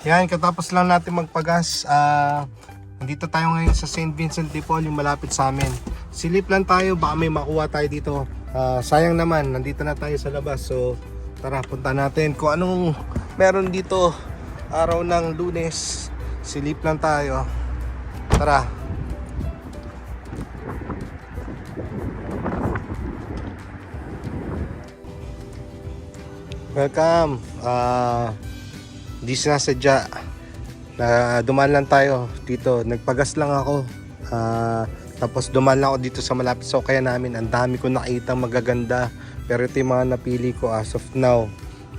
Yan, katapos lang natin magpagas. Nandito tayo ngayon sa St. Vincent de Paul, yung malapit sa amin. Silip lang tayo, baka may makuha tayo dito. Sayang naman, nandito na tayo sa labas. So tara, punta natin kung anong meron dito. Araw ng Lunes, silip lang tayo. Tara. Welcome. Hindi sinasadya na dumaan lang tayo dito. Nagpagas lang ako. Tapos dumaan lang ako dito sa malapit sa kaya namin. Ang dami ko nakita magaganda. Pero ito yung mga napili ko as of now.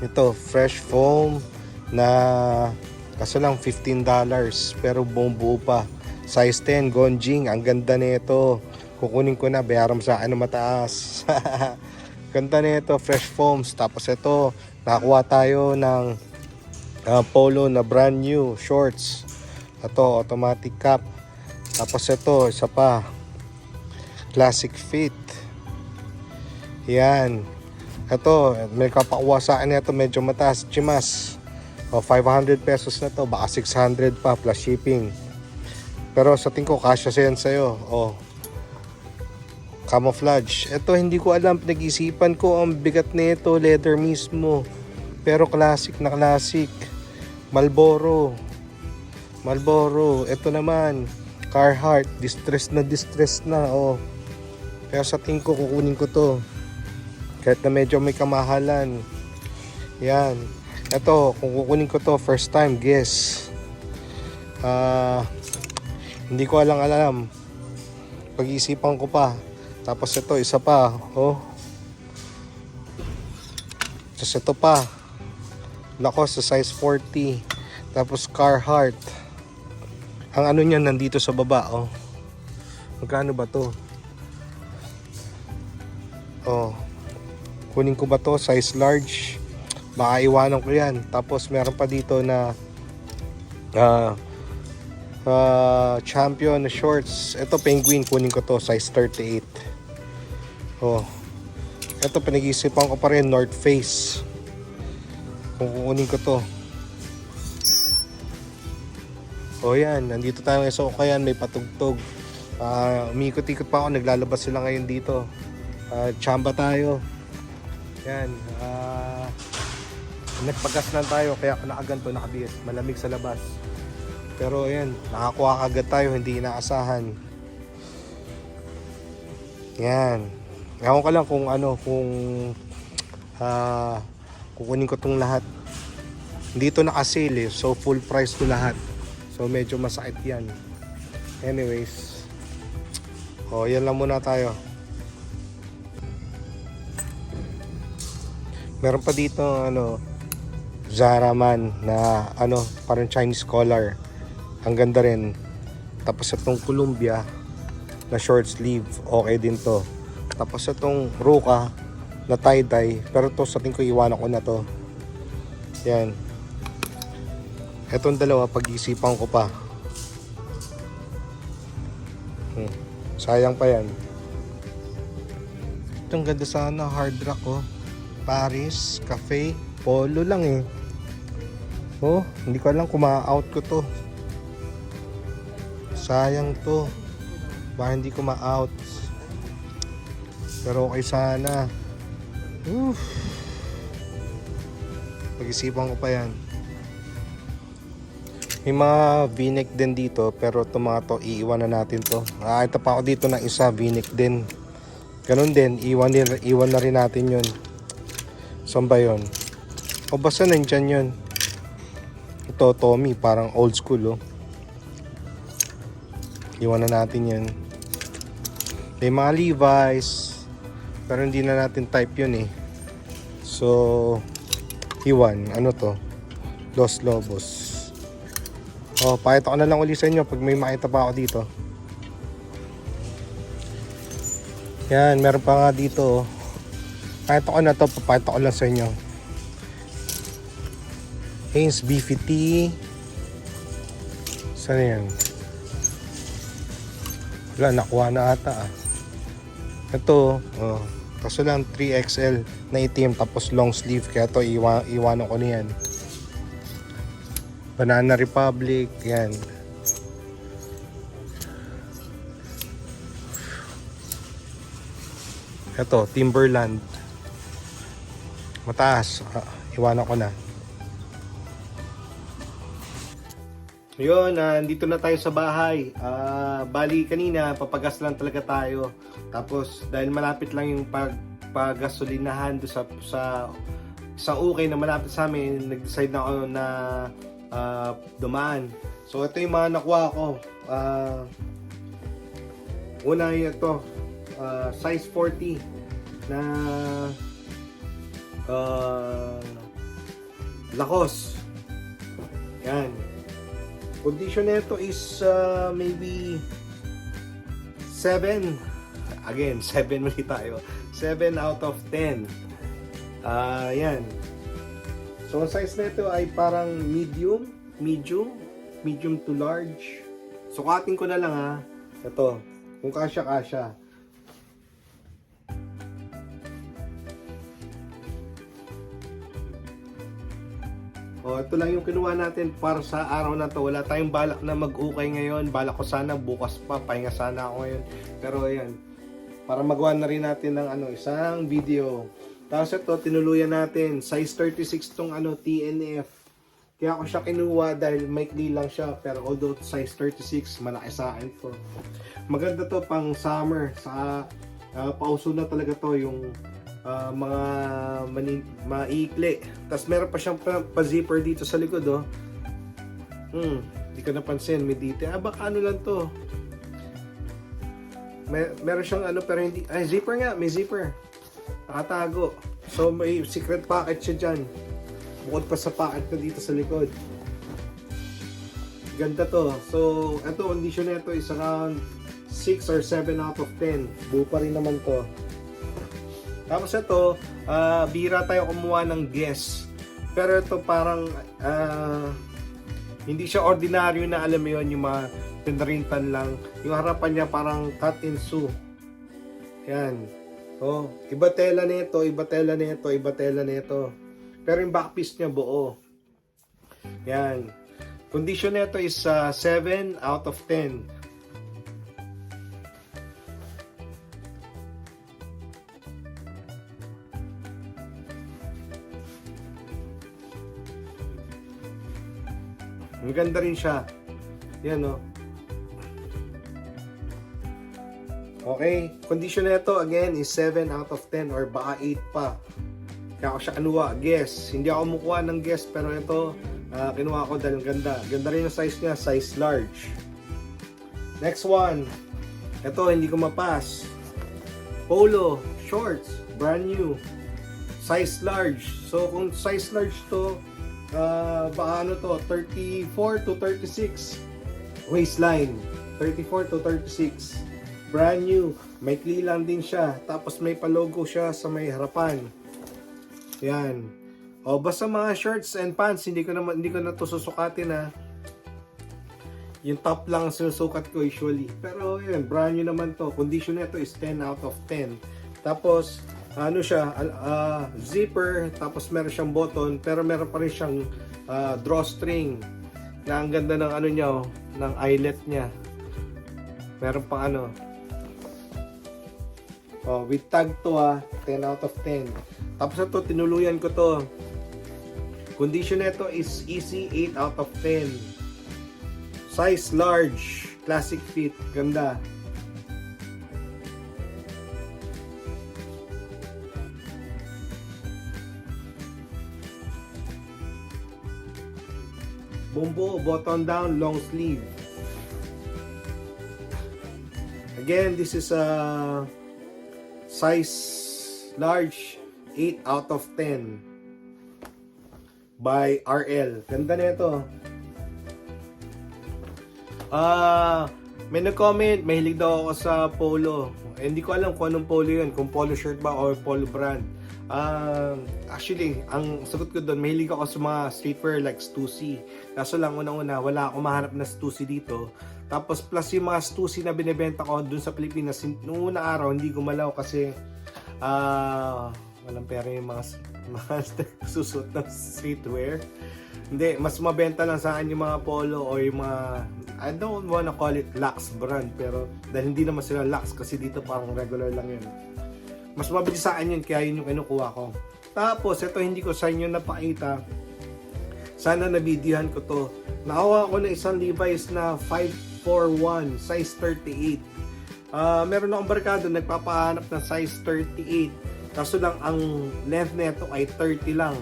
Ito, fresh foam na kaso lang $15. Pero buong buo pa. Size 10, Gonjing. Ang ganda nito. Kukunin ko na. Bayaran mo sa akin mataas. Ganda nito, fresh foams. Tapos ito, nakakuha tayo ng polo na brand new shorts. Ito, automatic cap. Tapos ito, isa pa, classic fit. Yan. Ito, may kapakuha sa akin ito, medyo mataas, chimas. O, 500 pesos na to, baka 600 pa plus shipping. Pero sa tingin ko, kasya yan sa'yo. O, camouflage. Ito, hindi ko alam, pinag-isipan ko, ang bigat nito, leather mismo. Pero classic na classic. Marlboro. Ito naman, Carhartt, distress na. Oh. Kaya sa tingin ko, kukunin ko to. Kahit na medyo may kamahalan. Yan. Ito, kung kukunin ko to, first time, guess. Hindi ko alam. Pag-iisipan ko pa. Tapos ito, isa pa. Oh. Tapos ito pa. Lacoste sa size 40. Tapos Carhartt. Ang ano niyan nandito sa baba, oh. Magkano ba to? Oh. Kunin ko ba to? Size large. Baka iwanan ko yan. Tapos meron pa dito na champion shorts. Ito penguin, kunin ko to. Size 38. Oh. Ito pinag-iisipan ko pa rin, North Face. Kung kukunin ko to. O yan, nandito tayo ngayon sa Ukayan, may patugtog. Umikot-ikot pa ako, naglalabas sila ngayon dito. Chamba tayo. Yan. Nagpagas lang tayo, kaya ako nakaganto, nakabihis. Malamig sa labas. Pero yan, nakakuha kagad tayo, hindi inaasahan. Yan. Ewan ko lang kung ano, kung kukunin ko tong lahat. Dito naka-sale eh, so full price to lahat. So medyo masakit yan. Anyways, yan lang muna tayo. Meron pa dito Zara man na parang Chinese collar. Ang ganda rin. Tapos itong Columbia na short sleeve, okay din to. Tapos itong Ruka na tie-dye, pero to sa tingin ko iwanan ko na to. Yan. Etong dalawa, pag-isipan ko pa. Sayang pa yan. Itong ganda sana, hard rock oh. Paris, cafe, polo lang eh. Oh, hindi ko alam kung ma-out ko to. Sayang to. Baka hindi ko ma-out. Pero okay sana. Pag-isipan ko pa yan. May mga v-neck din dito, pero itong mga to, iiwan na natin to. Ito pa ako dito ng isa, v-neck din. Ganun din, iwan na rin natin yun. Saan ba yun? O basta nandyan yun. Ito, Tommy, parang old school oh. Iwan na natin yun. May mga Levi's, pero hindi na natin type yun eh. So, iwan. Ano to? Los Lobos. Pakita ko na lang ulit sa inyo pag may makita pa ako dito. Yan, meron pa nga dito. Pakita ko na to, papakita ko lang sa inyo. Hanes Beefy Tea. Saan yan? Wala, nakuha na ata ah. Ito, kaso lang 3XL na itim tapos long sleeve, kaya to iwanan ko na yan. Banana Republic, yan. Ito, Timberland. Mataas. Iwanan ko na. Yun, nandito na tayo sa bahay. Bali kanina, papagas lang talaga tayo. Tapos, dahil malapit lang yung paggasolinahan doon sa isang ukay na malapit sa amin, nag-decide na ako na dumaan. So, ito yung mga nakuha ko. Una yung ito, size 40 na Lacoste. Yan. Condition nito is maybe 7. Again, 7 ulit tayo. 7 out of 10. Yan. So, ang size nito ay parang medium to large. Sukatin ko na lang ha. Ito, kung kasya. Ito lang yung kinuha natin para sa araw na to. Wala tayong balak na mag-ukay ngayon. Balak ko sana bukas pa. Pahinga sana ako ngayon. Pero ayan, para magawa na rin natin ng isang video. Tapos ito, tinuluyan natin. Size 36 tong TNF. Kaya ako siya kinuha dahil maikli lang siya. Pero although size 36, malaki sa akin to. Maganda to pang summer. Sa pauso na talaga to yung mga maikli. Tapos meron pa siyang pa-zipper dito sa likod, oh. Hindi ko napansin, may dito. Baka lang to. Meron siyang pero hindi, zipper nga, may zipper. Nakatago. So may secret pocket siya dyan. Bukod pa sa pocket na dito sa likod. Ganda to. So, ito, condition nito is around 6 or 7 out of 10. Buo pa rin naman to. Tapos ito, bira tayo kumuha ng guess. Pero ito parang hindi siya ordinaryo na alam mo yun, yung mga pinarintan lang. Yung harapan niya parang cut in sew. Yan. So, iba tela nito. Pero yung backpiece niya buo. Yan. Condition nito is 7 out of 10. Maganda rin siya. Yan, oh. Okay. Condition nito again is 7 out of 10 or baka 8 pa. Kaya ako siya kinuha. Guess. Hindi ako kumukuha ng guess pero ito kinuha ko dahil ganda. Ganda rin yung size niya. Size large. Next one. Ito hindi ko mapas. Polo. Shorts. Brand new. Size large. So kung size large to, baka to 34 to 36 waistline, 34 to 36, brand new, may lang din siya, tapos may pa-logo siya sa may harapan. Yan. Basta mga shirts and pants, hindi ko na to susukatin ha. Yung top lang ang sinusukat ko usually. Pero yan, brand new naman to. Condition nito is 10 out of 10. Tapos zipper, tapos meron siyang button, pero meron pa rin siyang drawstring na ang ganda ng niya, ng eyelet niya. Meron pa with tag to 10 out of 10. Tapos ito, tinuluyan ko to. Condition nito is easy, 8 out of 10. Size large, classic fit, ganda. Bumbo, button down, long sleeve. Again, this is a size large, 8 out of 10 by RL. Ganda na ito. May nag-comment, mahilig daw ako sa polo. Hindi ko alam kung anong polo yun, kung polo shirt ba or polo brand. Actually, ang sagot ko doon, mahilig ako sa mga streetwear like Stussy. Kaso lang, unang-una, wala akong mahanap na Stussy dito. Tapos plus yung mga Stussy na binibenta ko doon sa Pilipinas, noong una araw, hindi gumalaw kasi Walang pera yung mga susuot ng streetwear. Hindi, mas mabenta lang sa akin yung mga polo o yung mga, I don't wanna call it Lux brand, pero dahil hindi naman sila Lux kasi dito parang regular lang yun. Mas mabilis sa akin yun, kaya yun yung kinukuha ko. Tapos, ito hindi ko sa inyo napakita. Sana nabidyohan ko to. Nakakuha ko na isang Levi's na 541, size 38. Meron akong barkado, nagpapahanap ng size 38. Kaso lang, ang length nito ay 30 lang.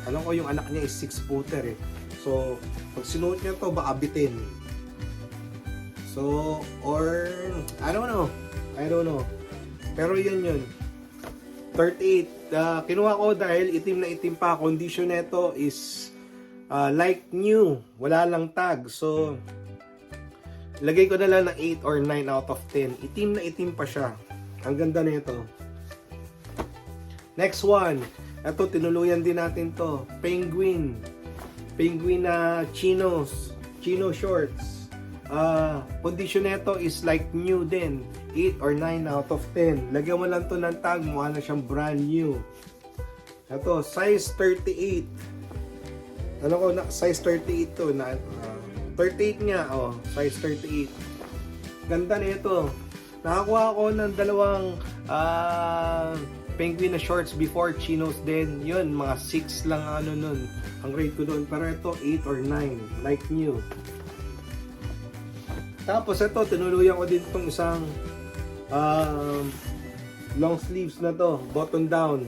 Alam ko yung anak niya is 6-footer eh. So, pag sinuot niya to, baka bitin. So, or, I don't know. Pero yun. 38. Kinuha ko dahil itim na itim pa. Condition nito is like new. Wala lang tag. So, lagay ko na lang ng 8 or 9 out of 10. Itim na itim pa siya. Ang ganda nito. Next one. Ito, tinuluyan din natin to. Penguin na chino shorts. Condition nito is like new din. 8 or 9 out of 10. Lagyan mo lang to ng tag, mukha na siyang brand new. Ito, size 38. Ano ko na, size 38 to. 38 niya, size 38. Ganda nito. Nakakuha ko ng dalawang penguin na shorts before, chinos din. Yun, mga 6 lang nun. Ang grade ko doon. Pero ito, 8 or 9. Like new. Tapos ito, tinuluyan ko din itong isang long sleeves na to. Button down.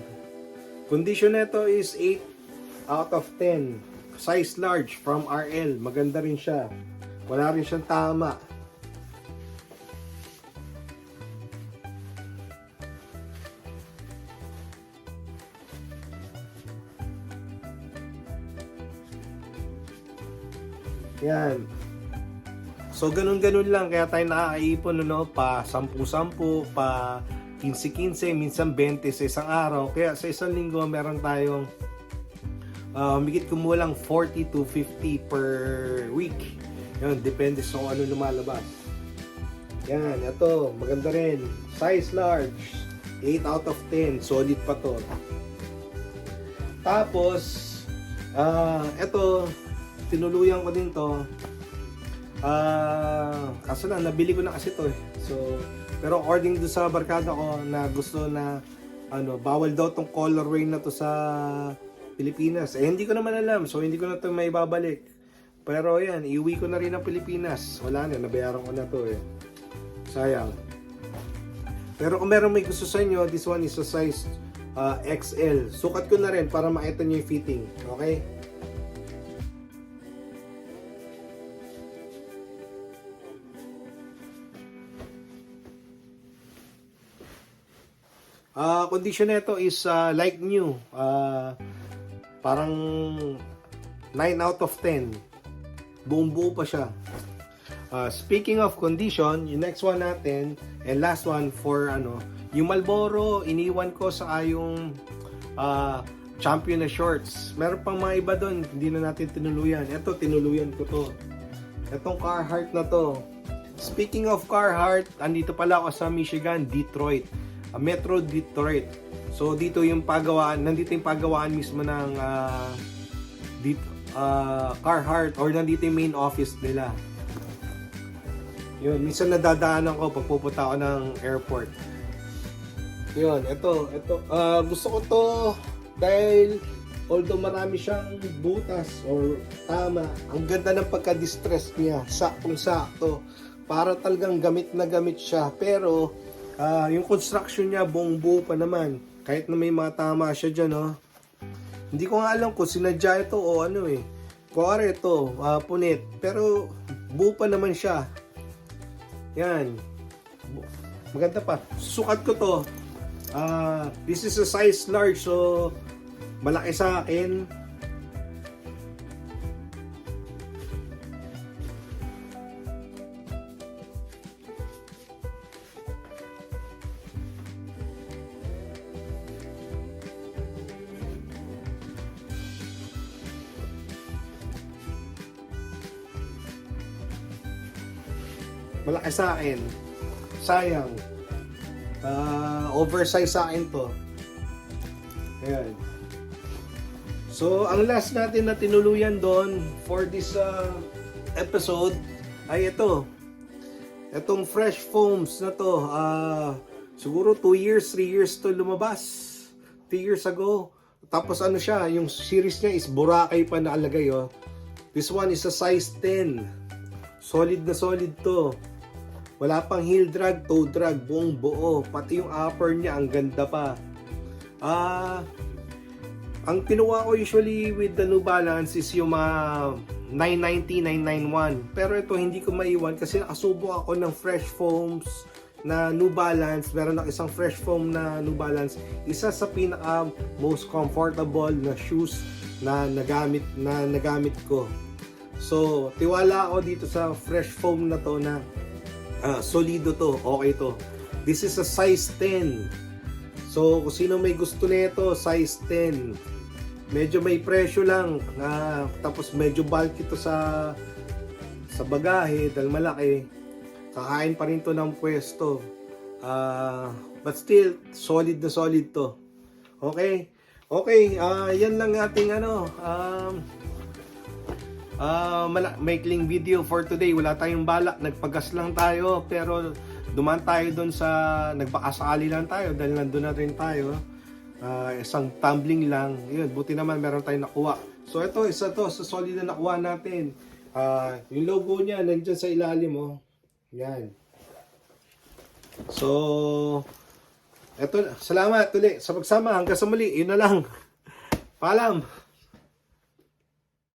Condition nito is 8 out of 10. Size large from RL. Maganda rin siya. Wala rin siyang tama. Yan. So, ganun-ganun lang. Kaya tayo nakakaipon, pa 10-10, pa 15-15, minsan 20 sa isang araw. Kaya sa isang linggo, meron tayong higit kumulang 40 to 50 per week. Yan, depende sa kung ano lumalabas. Yan, ito, maganda rin. Size large, 8 out of 10. Solid pa to. Tapos, ito, tinuluyan ko din to. Kaso lang, nabili ko na kasi to eh. So, pero according do sa barkada ko na gusto na bawal daw tong colorway na to sa Pilipinas. Hindi ko naman alam. So, hindi ko na to may babalik. Pero yan, iuwi ko na rin ng Pilipinas. Wala na, nabayaran ko na to eh. Sayang. Pero kung meron may gusto sa inyo, this one is a size XL. Sukat ko na rin para makita nyo yung fitting. Okay? Condition nito is like new. Parang 9 out of 10. Buong buo pa siya. Speaking of condition, yung next one natin and last one for yung Marlboro, iniwan ko sa yung champion na shorts. Meron pang mga iba doon, hindi na natin tinuluyan. Ito, tinuluyan ko to. Itong Carhartt na to. Speaking of Carhartt, andito pala ako sa Michigan, Detroit. Metro Detroit. So dito yung pagawaan, nandito yung pagawaan mismo ng Carhartt, or nandito yung main office nila. Yun, minsan nadadaanan ko pag pupunta ako ng airport. Yun, ito, gusto ko to dahil although marami siyang butas or tama, ang ganda ng pagka-distress niya, saktong-sakto. Para talagang gamit na gamit siya, pero yung construction niya buong buo pa naman. Kahit na may mga tama siya dyan, Hindi ko nga alam kung sinadya ito o kuwari ito, punit. Pero buo pa naman siya. Yan. Maganda pa. Sukat ko to. This is a size large, so malaki sa akin. Malaki sa akin. Sayang. Oversize sa akin to. Ayan. So, ang last natin na tinuluyan doon for this episode ay ito. Itong fresh foams na to. Siguro 2 years, 3 years to lumabas. 3 years ago. Tapos ano siya, yung series niya is Boracay pa naalagay. Oh. This one is a size 10. Solid na solid to. Wala pang heel drag, toe drag, buong buo. Pati yung upper niya, ang ganda pa. Ang kinuha ko usually with the New Balance is yung mga 990, 991. Pero ito hindi ko maiwan kasi nakasubo ako ng fresh foams na New Balance. Meron ako isang fresh foam na New Balance. Isa sa pinaka most comfortable na shoes na nagamit ko. So, tiwala ako dito sa fresh foam na to na solido to, okay to. This is a size 10. So, kung sino may gusto nito, size 10. Medyo may presyo lang. Tapos medyo bulky ito sa bagahe dahil malaki. Kakain pa rin to ng pwesto. But still, solid na solid to. Okay? Okay, yan lang ating maikling video for today. Wala tayong balak, nagpagas lang tayo, pero dumaan tayo doon sa nagbakasakali lang tayo dahil nandun na rin tayo. Isang tumbling lang. Yun, buti naman meron tayong nakuha. So ito, isa to sa solid na nakuha natin. Yung logo niya nandiyan sa ilalim, oh. Yan. So eto, salamat ulit sa pagsama. Hanggang sa muli, yun na lang. Paalam.